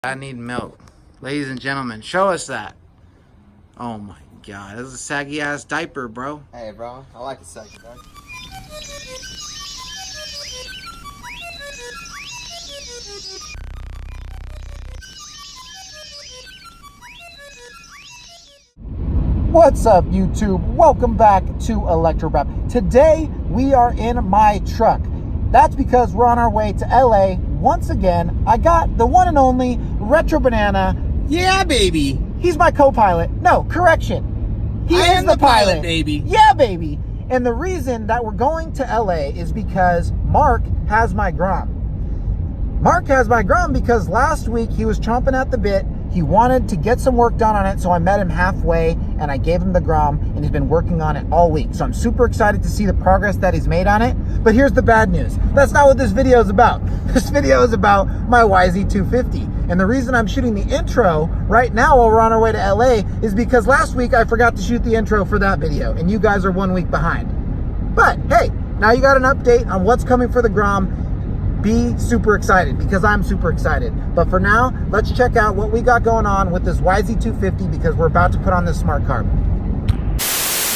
I need milk. Ladies and gentlemen, show us that. Oh my god, this is a saggy ass diaper, bro. Hey, bro, I like a saggy, bro. What's up, YouTube? Welcome back to Electrowrap. Today we are in my truck. That's because we're on our way to LA once again. I got the one and only Retro Banana. Yeah, baby. He's my co-pilot. No, correction. He I is am the the pilot, pilot, baby. Yeah, baby. And the reason that we're going to LA is because Mark has my Grom. Mark has my Grom because last week he was chomping at the bit. He wanted to get some work done on it, so I met him halfway and I gave him the Grom, and he's been working on it all week. So I'm super excited to see the progress that he's made on it. But here's the bad news. That's not what this video is about. This video is about my YZ250. And the reason I'm shooting the intro right now while we're on our way to LA is because last week I forgot to shoot the intro for that video, and you guys are 1 week behind. But hey, now you got an update on what's coming for the Grom. Be super excited because I'm super excited. But for now, let's check out what we got going on with this YZ250 because we're about to put on this Smart Carb.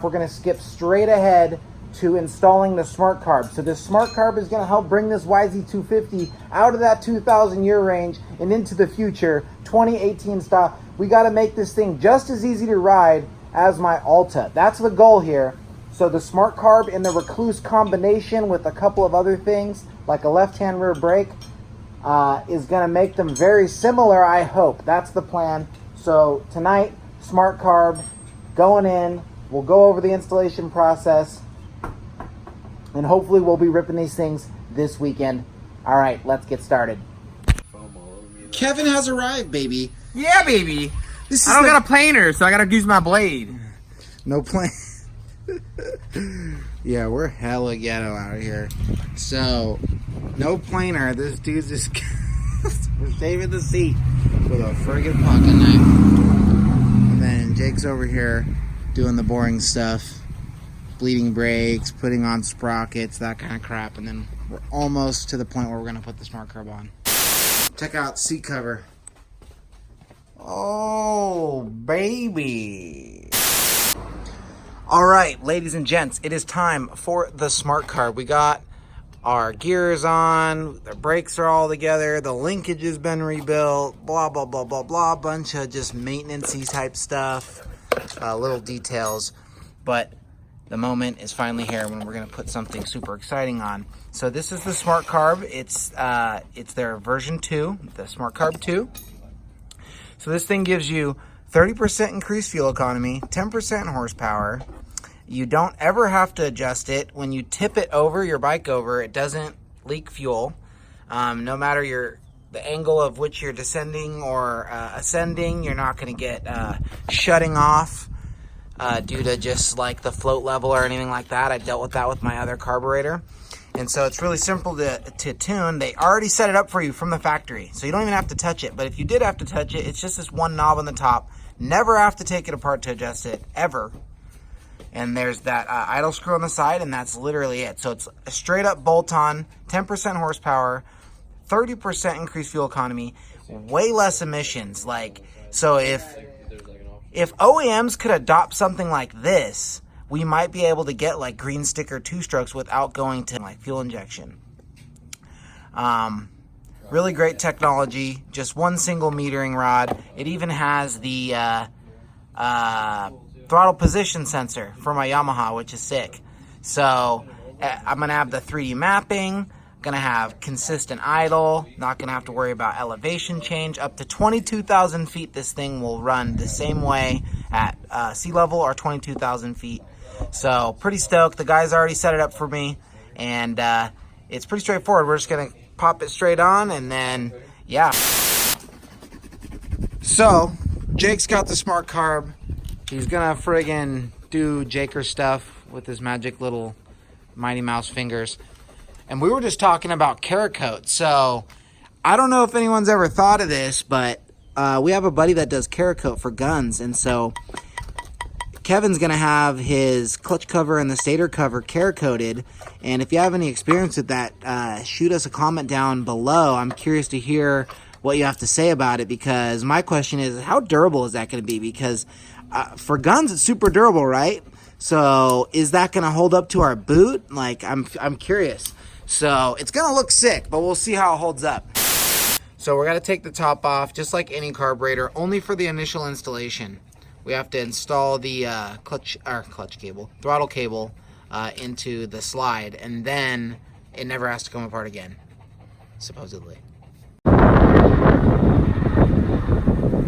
We're gonna skip straight ahead to installing the Smart Carb. So this Smart Carb is gonna help bring this YZ250 out of that 2,000 year range and into the future, 2018 style. We gotta make this thing just as easy to ride as my Alta. That's the goal here. So the Smart Carb and the Recluse combination with a couple of other things, like a left-hand rear brake, is going to make them very similar, I hope. That's the plan. So tonight, Smart Carb, going in. We'll go over the installation process, and hopefully we'll be ripping these things this weekend. All right, let's get started. Kevin has arrived, baby. Yeah, baby. This is I don't got a planer, so I gotta use my blade. No plane. Yeah, we're hella ghetto out here. So, no planer. This dude's just saving the seat with a friggin' pocket knife. And then Jake's over here doing the boring stuff. Bleeding brakes, putting on sprockets, that kind of crap. And then we're almost to the point where we're going to put the Smart Carb on. Check out seat cover. Oh, baby. All right, ladies and gents, it is time for the Smart Carb. We got our gears on, the brakes are all together, the linkage has been rebuilt, blah, blah, blah, blah, blah, bunch of just maintenance-y type stuff, little details. But the moment is finally here when we're gonna put something super exciting on. So this is the Smart Carb. It's their version 2, the Smart Carb 2. So this thing gives you 30% increased fuel economy, 10% horsepower. You don't ever have to adjust it. When you tip it over, your bike over, it doesn't leak fuel. No matter the angle of which you're descending or ascending, you're not going to get shutting off due to just like the float level or anything like that. I dealt with that with my other carburetor. And so it's really simple to tune. They already set it up for you from the factory, so you don't even have to touch it. But if you did have to touch it, it's just this one knob on the top. Never have to take it apart to adjust it, ever. And there's that idle screw on the side, and that's literally it. So it's a straight up bolt-on, 10% horsepower, 30% increased fuel economy, way less emissions. Like, so if OEMs could adopt something like this, we might be able to get like green sticker 2-strokes without going to like fuel injection. Really great technology, just one single metering rod. It even has the throttle position sensor for my Yamaha, which is sick. So I'm gonna have the 3D mapping, gonna have consistent idle, not gonna have to worry about elevation change. Up to 22,000 feet this thing will run the same way at sea level or 22,000 feet. So pretty stoked. The guys already set it up for me, and it's pretty straightforward. We're just gonna pop it straight on, and then yeah. So Jake's got the Smart Carb. He's gonna friggin' do Jaker stuff with his magic little Mighty Mouse fingers. And we were just talking about Cerakote. So I don't know if anyone's ever thought of this, but we have a buddy that does Cerakote for guns. And so Kevin's gonna have his clutch cover and the stator cover Cerakoted. And if you have any experience with that, shoot us a comment down below. I'm curious to hear what you have to say about it, because my question is, how durable is that going to be? Because for guns, it's super durable, right? So is that going to hold up to our boot? Like, I'm curious. So it's going to look sick, but we'll see how it holds up. So we're going to take the top off, just like any carburetor, only for the initial installation. We have to install the throttle cable into the slide, and then it never has to come apart again, supposedly.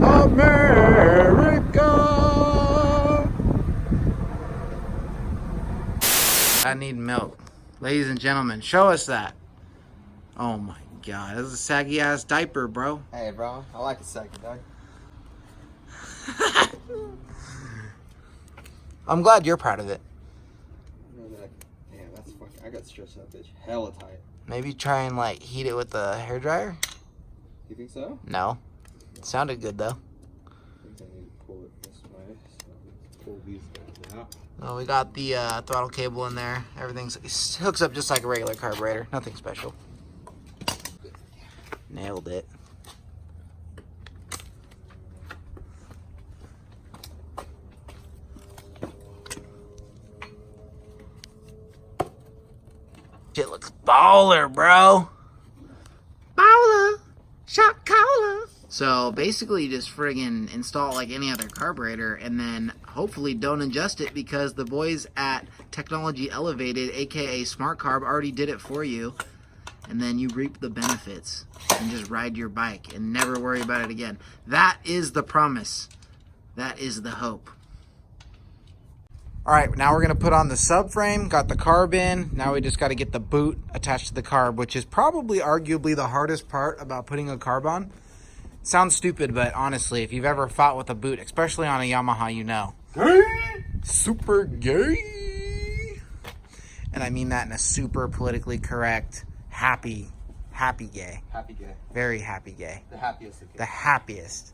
America! I need milk. Ladies and gentlemen, show us that. Oh my God, this is a saggy ass diaper, bro. Hey, bro, I like a saggy, dog. I'm glad you're proud of it. Damn, that's fucking. I got stretched that bitch hella tight. Maybe try and like heat it with the hairdryer. You think so? No, it sounded good though. I think I need to pull it this way. So let's pull these guys out. Well, we got the throttle cable in there. Everything's it hooks up just like a regular carburetor. Nothing special. Nailed it. Shit looks baller, bro. Baller. Shot caller. So basically you just friggin' install it like any other carburetor, and then hopefully don't adjust it, because the boys at Technology Elevated, aka Smart Carb, already did it for you. And then you reap the benefits and just ride your bike and never worry about it again. That is the promise. That is the hope. All right, now we're gonna put on the subframe, got the carb in. Now we just gotta get the boot attached to the carb, which is probably arguably the hardest part about putting a carb on. Sounds stupid, but honestly, if you've ever fought with a boot, especially on a Yamaha, you know. Gay! Super gay! And I mean that in a super politically correct, happy gay. Happy gay. Very happy gay. The happiest of gay. The happiest.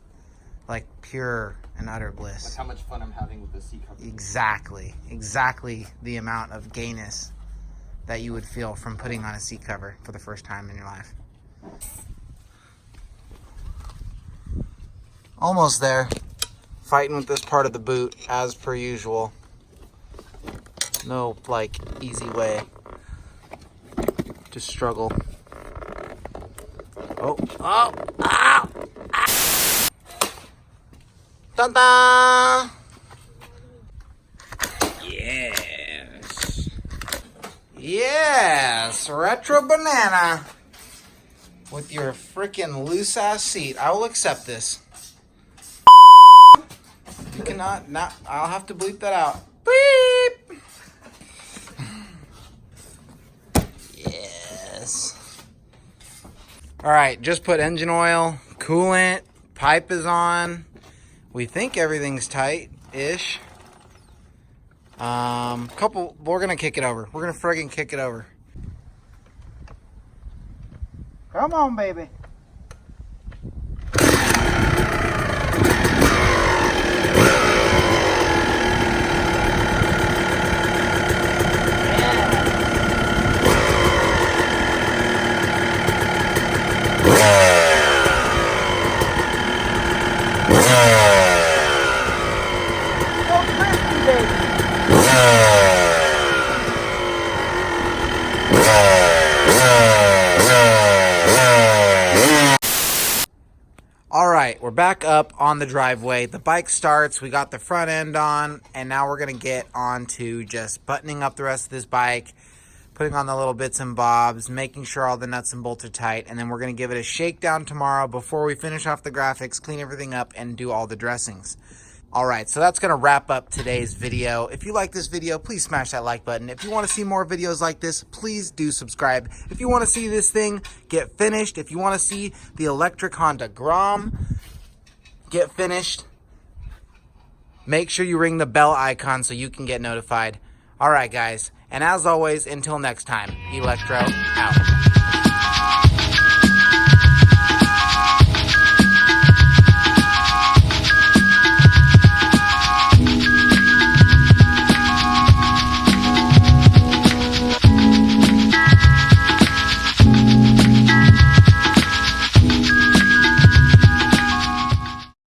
Like pure and utter bliss. Like how much fun I'm having with the seat cover. Exactly the amount of gayness that you would feel from putting on a seat cover for the first time in your life. Almost there. Fighting with this part of the boot as per usual. No like easy way. Just struggle. Oh, ow! Ta-da! Yes, retro banana with your freaking loose ass seat. I will accept this. You cannot. I'll have to bleep that out. Beep. Yes. All right, just put engine oil, coolant, pipe is on. We think everything's tight-ish. We're gonna kick it over. We're gonna friggin' kick it over. Come on, baby. All right, we're back up on the driveway. The bike starts, we got the front end on, and now we're gonna get on to just buttoning up the rest of this bike, putting on the little bits and bobs, making sure all the nuts and bolts are tight, and then we're gonna give it a shakedown tomorrow before we finish off the graphics, clean everything up, and do all the dressings. All right, so that's gonna wrap up today's video. If you like this video, please smash that like button. If you wanna see more videos like this, please do subscribe. If you wanna see this thing get finished, if you wanna see the electric Honda Grom get finished, make sure you ring the bell icon so you can get notified. All right, guys, and as always, until next time, Electro out.